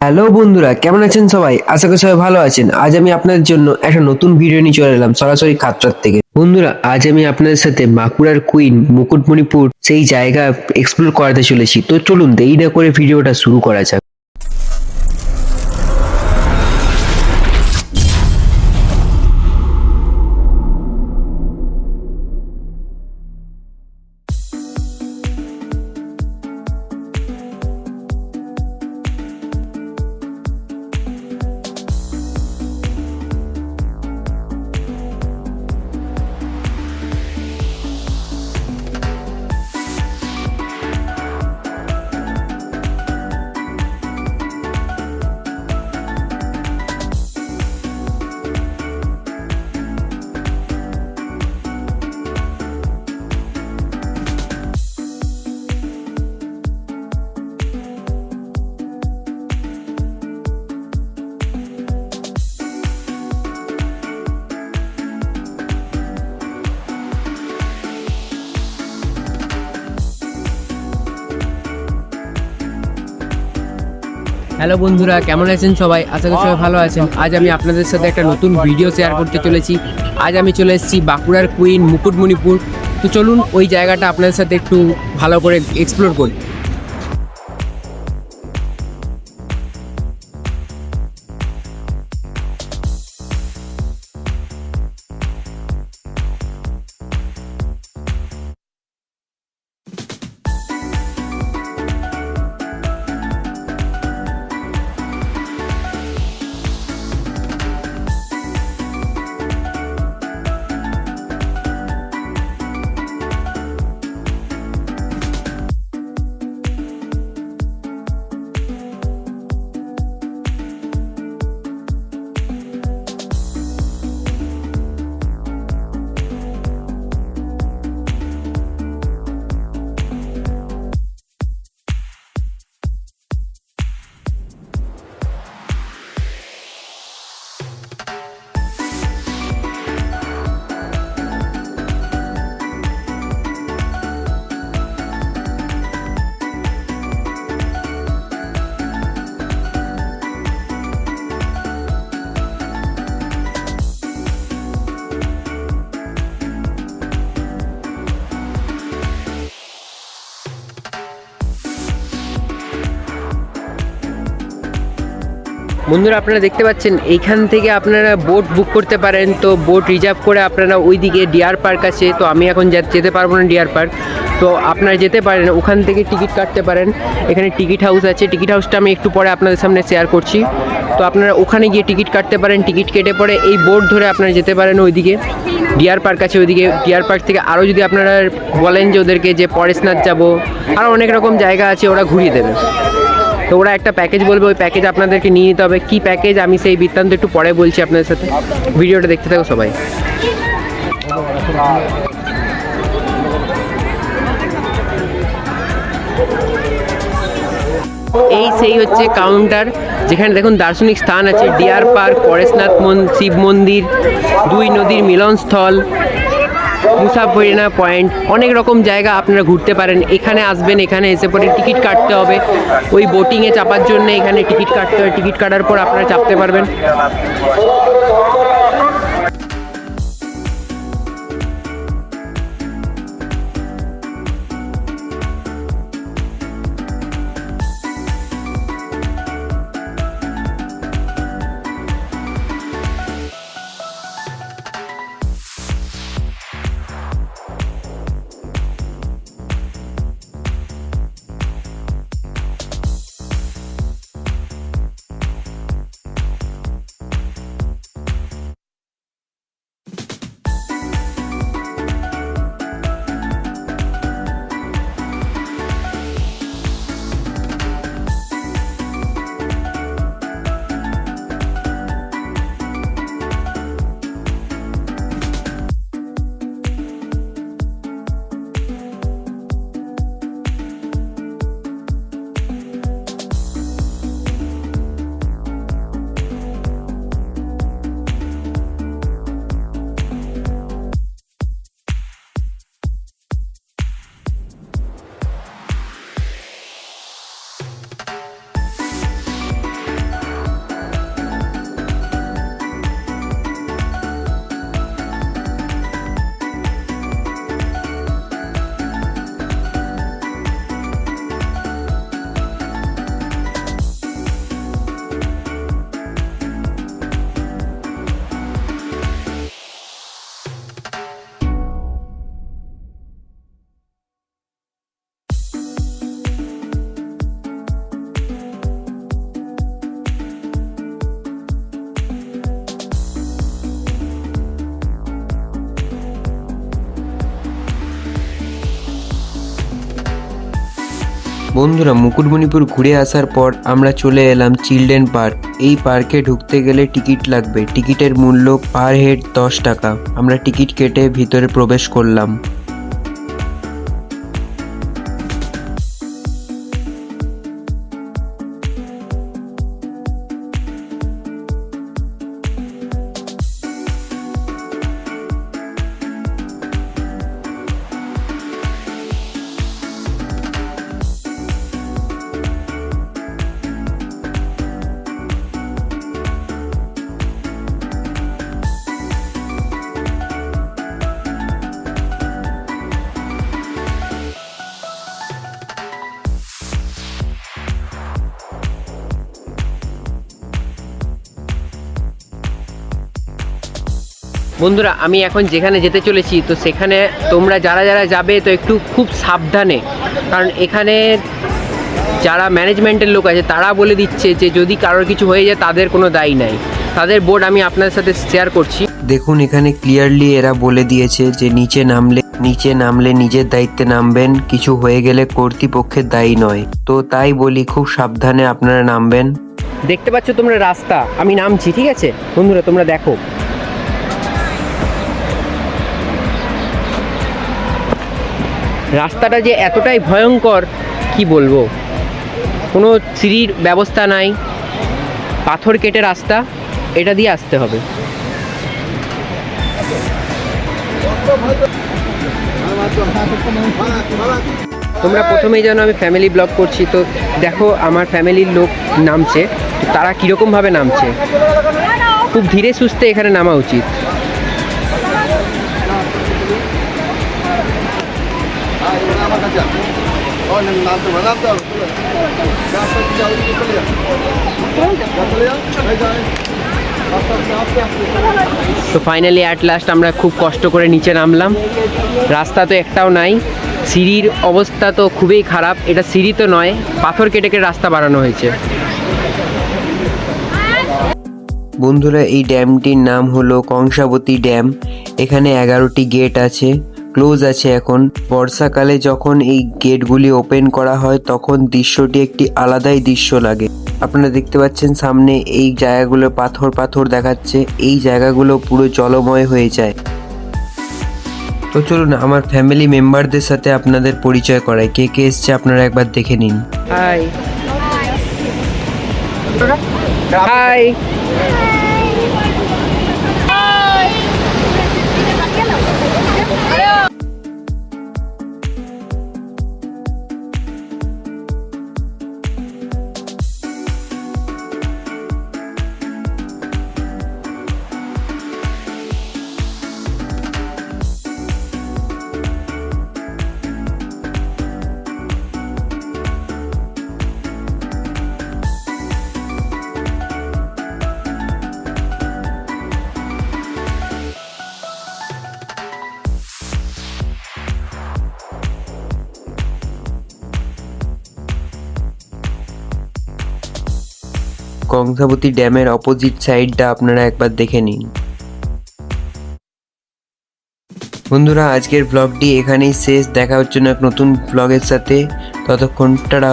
Hello বন্ধুরা, কেমন আছেন সবাই? আশা করি সবাই ভালো আছেন। আজ আমি আপনাদের জন্য একটা নতুন ভিডিও নিয়ে চলে এলাম সরাসরি খাতড়ার থেকে। বন্ধুরা, আজ আমি আপনাদের সাথে বাঁকুড়ার কুইন মুকুটমণিপুর সেই জায়গা এক্সপ্লোর করাতে চলেছি। তো চলুন দেরি না করে ভিডিওটা শুরু করা যাক। হ্যালো বন্ধুরা, কেমন আছেন সবাই? আশা করি সবাই ভালো আছেন। আজ আমি আপনাদের সাথে একটা নতুন ভিডিও শেয়ার করতে চলেছি। আজ আমি চলে এসেছি বাঁকুড়ার কুইন মুকুটমণিপুর। তো চলুন ওই জায়গাটা আপনাদের সাথে একটু ভালো করে এক্সপ্লোর করি। বন্ধুরা, আপনারা দেখতে পাচ্ছেন এইখান থেকে আপনারা বোট বুক করতে পারেন। তো বোট রিজার্ভ করে আপনারা ওইদিকে ডিয়ার পার্ক আছে। তো আমি এখন যেতে পারবো না ডিয়ার পার্ক। তো আপনারা যেতে পারেন, ওখান থেকে টিকিট কাটতে পারেন। এখানে টিকিট হাউস আছে, টিকিট হাউসটা আমি একটু পরে আপনাদের সামনে শেয়ার করছি। তো আপনারা ওখানে গিয়ে টিকিট কাটতে পারেন। টিকিট কেটে পরে এই বোট ধরে আপনারা যেতে পারেন ওইদিকে ডিয়ার পার্ক আছে। ওইদিকে ডিয়ার পার্ক থেকে আরও যদি আপনারা বলেন যে ওদেরকে যে পরেশনাথ যাবো, আরও অনেক রকম জায়গা আছে, ওরা ঘুরিয়ে দেবে। তো ওরা একটা প্যাকেজ বলবে, ওই প্যাকেজ আপনাদেরকে নিয়ে নিতে হবে। কী প্যাকেজ আমি সেই বৃত্তান্ত একটু পরে বলছি আপনাদের সাথে। ভিডিওটা দেখতে থাকো সবাই। এই সেই হচ্ছে কাউন্টার, যেখানে দেখুন দার্শনিক স্থান আছে, ডিয়ার পার্ক, পরেশনাথ শিব মন্দির, দুই নদীর মিলনস্থল, মুসাফরিনা পয়েন্ট, অনেক রকম জায়গা আপনারা ঘুরতে পারেন। এখানে আসবেন, এখানে এসে পরে টিকিট কাটতে হবে। ওই বোটিংয়ে চাপার জন্য এখানে টিকিট কাটতে হবে। টিকিট কাটার পর আপনারা চাপতে পারবেন। বন্ধুরা, মুকুটমণিপুর ঘুরে আসার পর আমরা চলে এলাম চিলড্রেন পার্ক। এই পার্কে ঢুকতে গেলে টিকিট লাগবে। টিকিটের মূল্য পার হেড 10 টাকা। আমরা টিকিট কেটে ভিতরে প্রবেশ করলাম। বন্ধুরা, আমি এখন যেখানে যেতে চলেছি তো সেখানে তোমরা যারা যারা যাবে তো একটু খুব সাবধানে, কারণ এখানে যারা ম্যানেজমেন্টের লোক আছে তারা বলে দিচ্ছে যে যদি কারোর কিছু হয়ে যায় তাদের কোনো দায়ী নাই। তাদের বোর্ড আমি আপনাদের সাথে শেয়ার করছি। দেখুন, এখানে ক্লিয়ারলি এরা বলে দিয়েছে যে নিচে নামলে নিজের দায়িত্বে নামবেন, কিছু হয়ে গেলে কর্তৃপক্ষের দায়ী নয়। তো তাই বলি, খুব সাবধানে আপনারা নামবেন। দেখতে পাচ্ছ তোমরা রাস্তা, আমি নামছি, ঠিক আছে বন্ধুরা, তোমরা দেখো। রাস্তাটা যে এতটাই ভয়ঙ্কর কি বলবো, কোনো সিঁড়ির ব্যবস্থা নাই, পাথর কেটে রাস্তা, এটা দিয়ে আসতে হবে। তোমরা প্রথমেই জানো আমি ফ্যামিলি ব্লগ করছি, তো দেখো আমার ফ্যামিলির লোক নামছে, তারা কীরকমভাবে নামছে। খুব ধীরে সুস্থে এখানে নামা উচিত। তো ফাইনালি অ্যাট লাস্ট আমরা খুব কষ্ট করে নিচে নামলাম। রাস্তা তো একটাও নাই, সিঁড়ির অবস্থা তো খুবই খারাপ। এটা সিঁড়ি তো নয়, পাথর কেটে কেটে রাস্তা বানানো হয়েছে। বন্ধুরা, এই ড্যামটির নাম হলো কংসাবতী ড্যাম। এখানে 11টি গেট আছে, ক্লোজ আছে এখন। বর্ষাকালে যখন এই গেটগুলি ওপেন করা হয় তখন দৃশ্যটি একটি আলাদাই দৃশ্য লাগে। আপনারা দেখতে পাচ্ছেন সামনে এই জায়গাগুলো পাথর পাথর দেখাচ্ছে, এই জায়গাগুলো পুরো জলময় হয়ে যায়। তো চলুন আমার ফ্যামিলি মেম্বারদের সাথে আপনাদের পরিচয় করাই। কে কে এসছে আপনারা একবার দেখে নিন। High high. কংসাবতী ড্যামের অপোজিট সাইডটা আপনারা একবার দেখে নিন। বন্ধুরা, আজকের ব্লগটি এখানেই শেষ। দেখা হচ্ছে না এক নতুন ব্লগের সাথে। ততক্ষণ টাটা।